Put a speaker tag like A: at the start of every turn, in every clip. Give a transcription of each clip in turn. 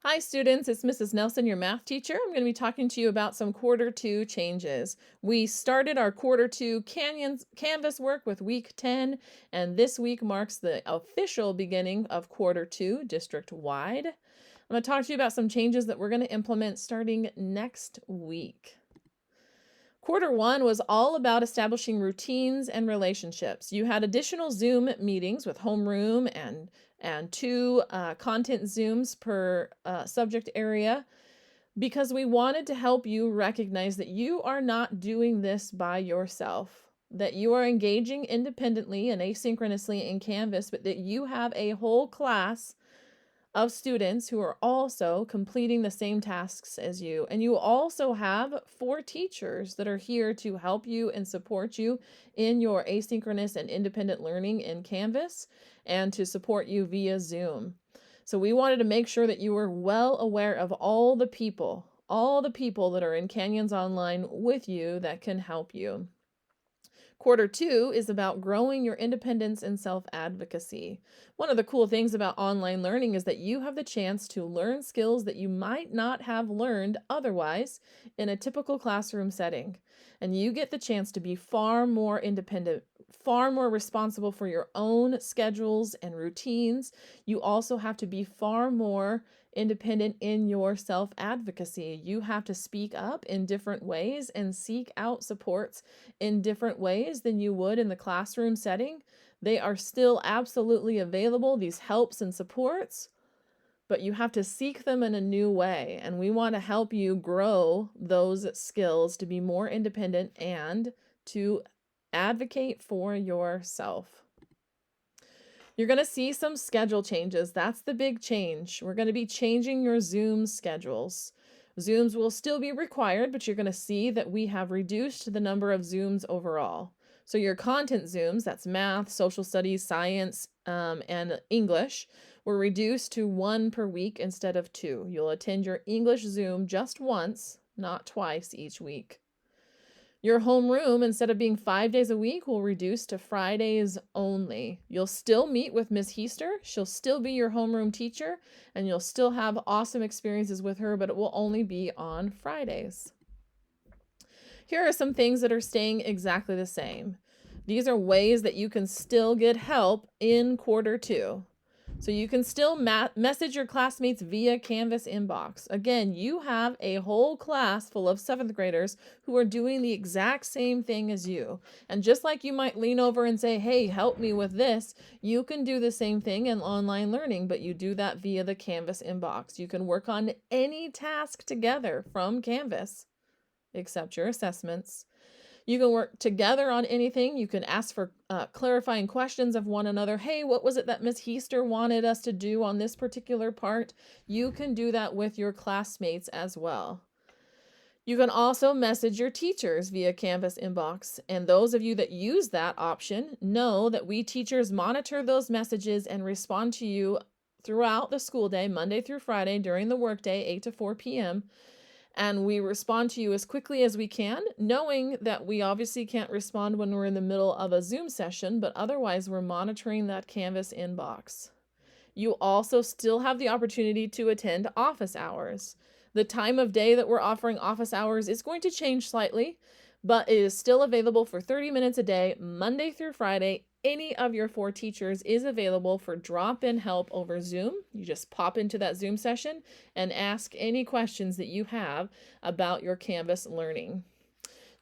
A: Hi students, it's Mrs. Nelson, your math teacher. I'm going to be talking to you about some quarter two changes. We started our quarter two Canvas work with week 10, and this week marks the official beginning of quarter two district-wide. I'm going to talk to you about some changes that we're going to implement starting next week. Quarter one was all about establishing routines and relationships. You had additional Zoom meetings with homeroom and two content Zooms per subject area because we wanted to help you recognize that you are not doing this by yourself, that you are engaging independently and asynchronously in Canvas, but that you have a whole class of students who are also completing the same tasks as you. And you also have 4 teachers that are here to help you and support you in your asynchronous and independent learning in Canvas and to support you via Zoom. So we wanted to make sure that you were well aware of all the people that are in Canyons Online with you that can help you. Quarter two is about growing your independence and self-advocacy. One of the cool things about online learning is that you have the chance to learn skills that you might not have learned otherwise in a typical classroom setting. And you get the chance to be far more independent, far more responsible for your own schedules and routines. You also have to be far more independent in your self-advocacy. You have to speak up in different ways and seek out supports in different ways than you would in the classroom setting. They are still absolutely available, these helps and supports, but you have to seek them in a new way. And we want to help you grow those skills to be more independent and to advocate for yourself. You're going to see some schedule changes. That's the big change. We're going to be changing your Zoom schedules. Zooms will still be required, but you're going to see that we have reduced the number of Zooms overall. So your content Zooms, that's math, social studies, science, and English, were reduced to 1 per week instead of 2. You'll attend your English Zoom just once, not twice each week. Your homeroom, instead of being 5 days a week, will reduce to Fridays only. You'll still meet with Ms. Heister. She'll still be your homeroom teacher, and you'll still have awesome experiences with her, but it will only be on Fridays. Here are some things that are staying exactly the same. These are ways that you can still get help in quarter two. So you can still message your classmates via Canvas inbox. Again, you have a whole class full of 7th graders who are doing the exact same thing as you. And just like you might lean over and say, hey, help me with this, you can do the same thing in online learning, but you do that via the Canvas inbox. You can work on any task together from Canvas, except your assessments. You can work together on anything. You can ask for clarifying questions of one another. Hey, what was it that Miss Heister wanted us to do on this particular part? You can do that with your classmates as well. You can also message your teachers via Canvas inbox. And those of you that use that option know that we teachers monitor those messages and respond to you throughout the school day, Monday through Friday, during the workday, 8 to 4 p.m., and we respond to you as quickly as we can, knowing that we obviously can't respond when we're in the middle of a Zoom session, but otherwise we're monitoring that Canvas inbox. You also still have the opportunity to attend office hours. The time of day that we're offering office hours is going to change slightly, but it is still available for 30 minutes a day, Monday through Friday. Any of your 4 teachers is available for drop-in help over Zoom. You just pop into that Zoom session and ask any questions that you have about your Canvas learning.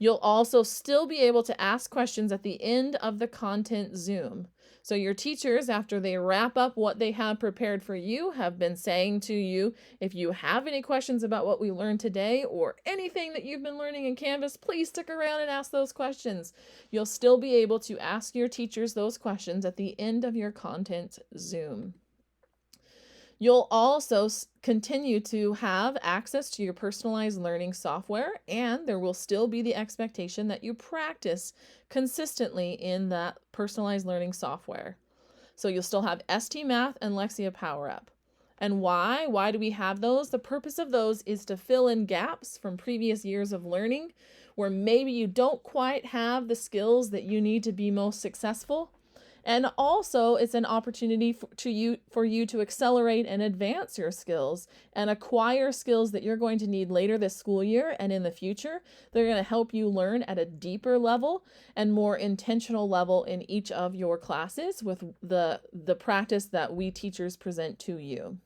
A: You'll also still be able to ask questions at the end of the content Zoom. So your teachers, after they wrap up what they have prepared for you, have been saying to you, if you have any questions about what we learned today or anything that you've been learning in Canvas, please stick around and ask those questions. You'll still be able to ask your teachers those questions at the end of your content Zoom. You'll also continue to have access to your personalized learning software, and there will still be the expectation that you practice consistently in that personalized learning software. So you'll still have ST Math and Lexia PowerUp. And why? Why do we have those? The purpose of those is to fill in gaps from previous years of learning where maybe you don't quite have the skills that you need to be most successful. And also it's an opportunity for you to accelerate and advance your skills and acquire skills that you're going to need later this school year and in the future. They're going to help you learn at a deeper level and more intentional level in each of your classes with the practice that we teachers present to you.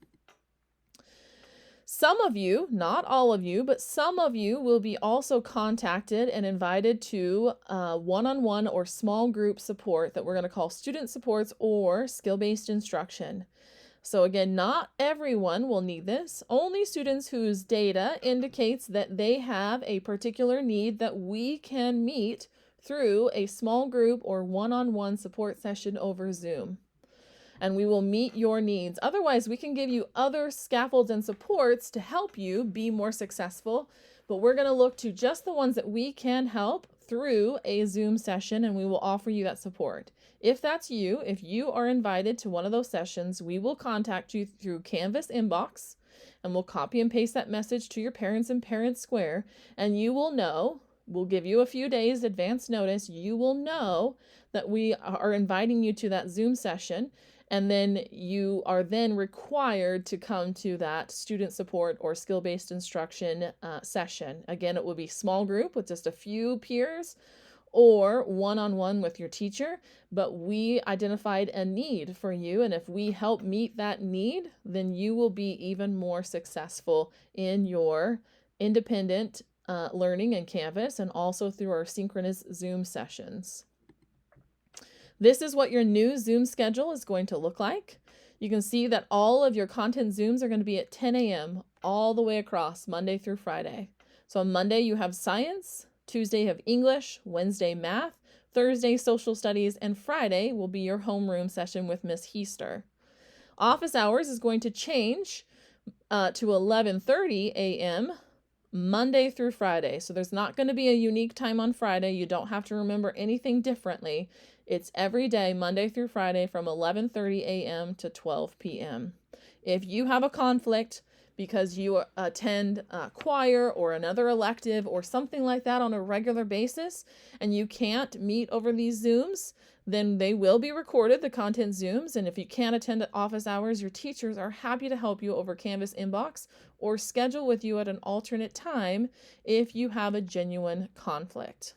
A: Some of you, not all of you, but some of you will be also contacted and invited to one-on-one or small group support that we're going to call student supports or skill-based instruction. So again, not everyone will need this. Only students whose data indicates that they have a particular need that we can meet through a small group or one-on-one support session over Zoom. And we will meet your needs. Otherwise, we can give you other scaffolds and supports to help you be more successful, but we're going to look to just the ones that we can help through a Zoom session, and we will offer you that support. If that's you, if you are invited to one of those sessions, we will contact you through Canvas inbox, and we'll copy and paste that message to your parents in Parent Square, and you will know, we'll give you a few days advance notice, you will know that we are inviting you to that Zoom session. And then you are then required to come to that student support or skill-based instruction session. Again, it will be small group with just a few peers or one-on-one with your teacher, but we identified a need for you. And if we help meet that need, then you will be even more successful in your independent learning in Canvas and also through our synchronous Zoom sessions. This is what your new Zoom schedule is going to look like. You can see that all of your content Zooms are going to be at 10 a.m. all the way across, Monday through Friday. So on Monday you have science, Tuesday you have English, Wednesday math, Thursday social studies, and Friday will be your homeroom session with Miss Heister. Office hours is going to change to 11:30 a.m. Monday through Friday. So there's not going to be a unique time on Friday. You don't have to remember anything differently. It's every day, Monday through Friday from 11:30 a.m. to 12 p.m. If you have a conflict because you attend choir or another elective or something like that on a regular basis and you can't meet over these Zooms, then they will be recorded, the content Zooms. And if you can't attend at office hours, your teachers are happy to help you over Canvas inbox or schedule with you at an alternate time if you have a genuine conflict.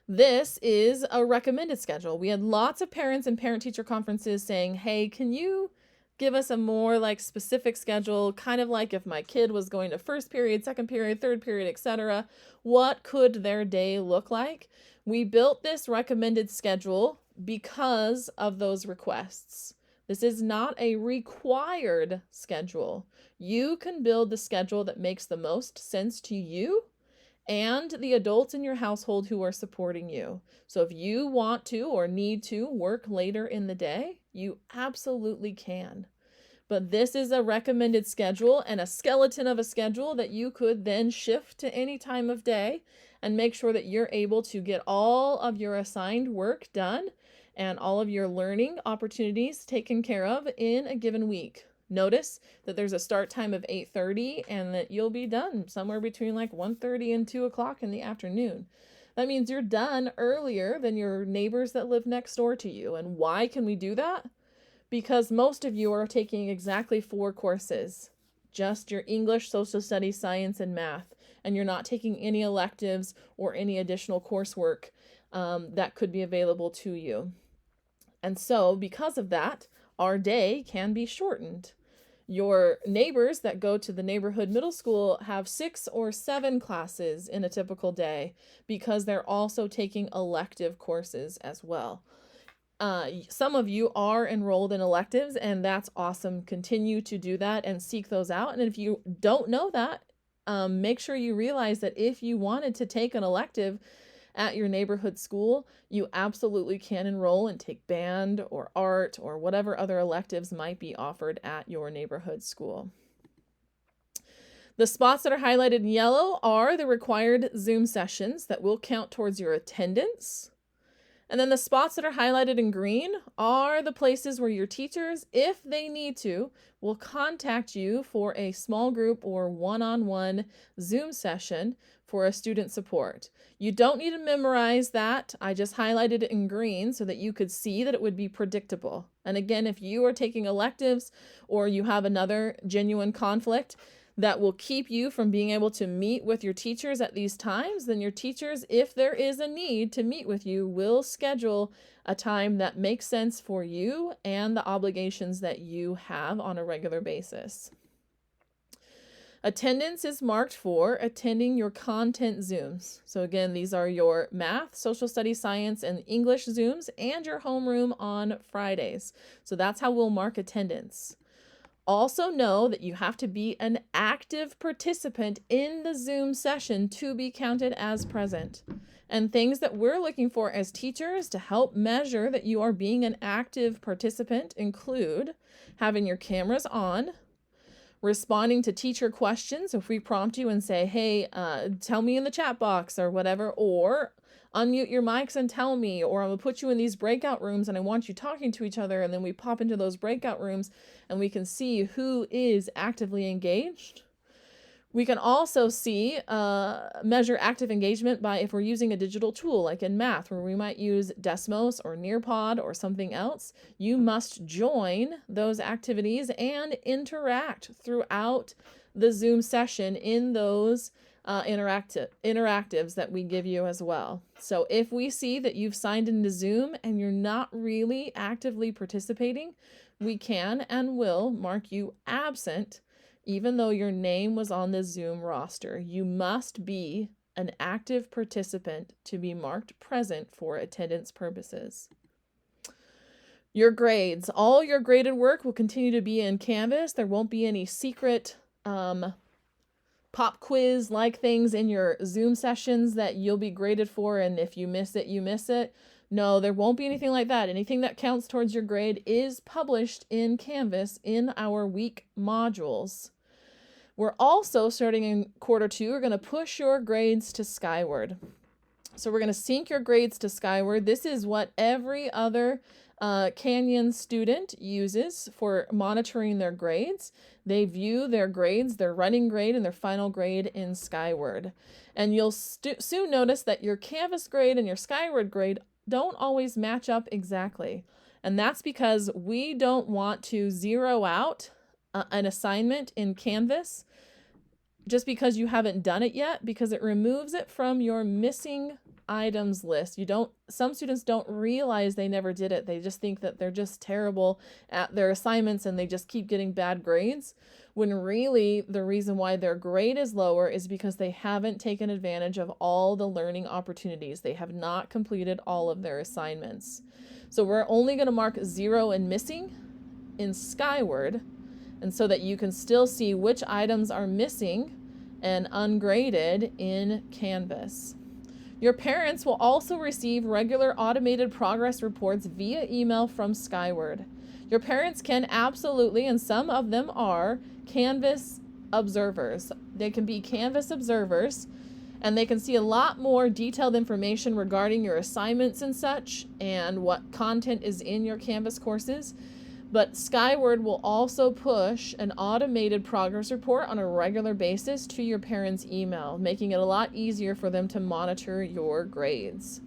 A: This is a recommended schedule. We had lots of parents and parent-teacher conferences saying, hey, can you give us a more specific schedule, kind of like if my kid was going to first period, second period, third period, etc. What could their day look like? We built this recommended schedule because of those requests. This is not a required schedule. You can build the schedule that makes the most sense to you and the adults in your household who are supporting you. So if you want to or need to work later in the day, you absolutely can. But this is a recommended schedule and a skeleton of a schedule that you could then shift to any time of day and make sure that you're able to get all of your assigned work done and all of your learning opportunities taken care of in a given week. Notice that there's a start time of 8:30 and that you'll be done somewhere between 1:30 and 2 o'clock in the afternoon. That means you're done earlier than your neighbors that live next door to you. And why can we do that? Because most of you are taking exactly 4 courses, just your English, social studies, science, and math, and you're not taking any electives or any additional coursework that could be available to you. And so because of that, our day can be shortened. Your neighbors that go to the neighborhood middle school have 6 or 7 classes in a typical day because they're also taking elective courses as well. Some of you are enrolled in electives, and that's awesome. Continue to do that and seek those out. And if you don't know that, make sure you realize that if you wanted to take an elective at your neighborhood school, you absolutely can enroll and take band or art or whatever other electives might be offered at your neighborhood school. The spots that are highlighted in yellow are the required Zoom sessions that will count towards your attendance. And then the spots that are highlighted in green are the places where your teachers, if they need to, will contact you for a small group or one-on-one Zoom session for a student support. You don't need to memorize that. I just highlighted it in green so that you could see that it would be predictable. And again, if you are taking electives or you have another genuine conflict that will keep you from being able to meet with your teachers at these times, then your teachers, if there is a need to meet with you, will schedule a time that makes sense for you and the obligations that you have on a regular basis. Attendance is marked for attending your content Zooms. So again, these are your math, social studies, science, and English Zooms and your homeroom on Fridays. So that's how we'll mark attendance. Also know that you have to be an active participant in the Zoom session to be counted as present. And things that we're looking for as teachers to help measure that you are being an active participant include having your cameras on, responding to teacher questions if we prompt you and say, hey, tell me in the chat box or whatever, or unmute your mics and tell me, or I'm gonna put you in these breakout rooms and I want you talking to each other, and then we pop into those breakout rooms and we can see who is actively engaged. We can also see, measure active engagement by if we're using a digital tool, like in math, where we might use Desmos or Nearpod or something else. You must join those activities and interact throughout the Zoom session in those interactives that we give you as well. So if we see that you've signed into Zoom and you're not really actively participating, we can and will mark you absent even though your name was on the Zoom roster. You must be an active participant to be marked present for attendance purposes. Your grades. All your graded work will continue to be in Canvas. There won't be any secret pop quiz like things in your Zoom sessions that you'll be graded for, and if you miss it, you miss it. No, there won't be anything like that. Anything that counts towards your grade is published in Canvas in our week modules. We're also, starting in quarter 2, we're going to push your grades to Skyward. So we're going to sync your grades to Skyward. This is what every other Canyon student uses for monitoring their grades. They view their grades, their running grade and their final grade in Skyward. And you'll soon notice that your Canvas grade and your Skyward grade don't always match up exactly. And that's because we don't want to zero out an assignment in Canvas just because you haven't done it yet, because it removes it from your missing items list. Some students don't realize they never did it. They just think that they're just terrible at their assignments and they just keep getting bad grades, when really the reason why their grade is lower is because they haven't taken advantage of all the learning opportunities. They have not completed all of their assignments. So we're only going to mark 0 and missing in Skyward, and so that you can still see which items are missing and ungraded in Canvas. Your parents will also receive regular automated progress reports via email from Skyward. Your parents can absolutely, and some of them are, Canvas observers. They can be Canvas observers, and they can see a lot more detailed information regarding your assignments and such, and what content is in your Canvas courses. But Skyward will also push an automated progress report on a regular basis to your parents' email, making it a lot easier for them to monitor your grades.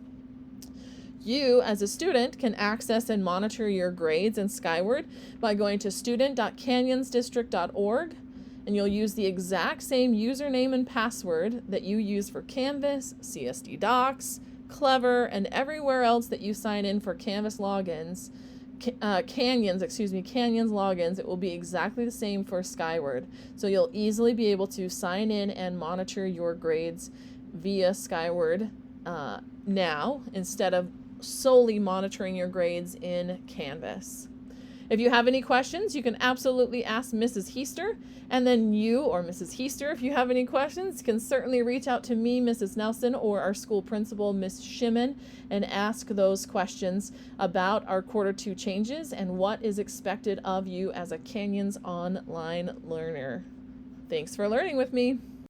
A: You, as a student, can access and monitor your grades in Skyward by going to student.canyonsdistrict.org, and you'll use the exact same username and password that you use for Canvas, CSD Docs, Clever, and everywhere else that you sign in for Canvas logins. Canyons logins, it will be exactly the same for Skyward. So you'll easily be able to sign in and monitor your grades via Skyward now, instead of solely monitoring your grades in Canvas. If you have any questions, you can absolutely ask Mrs. Heister, and then you, or Mrs. Heister, if you have any questions, can certainly reach out to me, Mrs. Nelson, or our school principal, Miss Shimon, and ask those questions about our quarter 2 changes and what is expected of you as a Canyons online learner. Thanks for learning with me.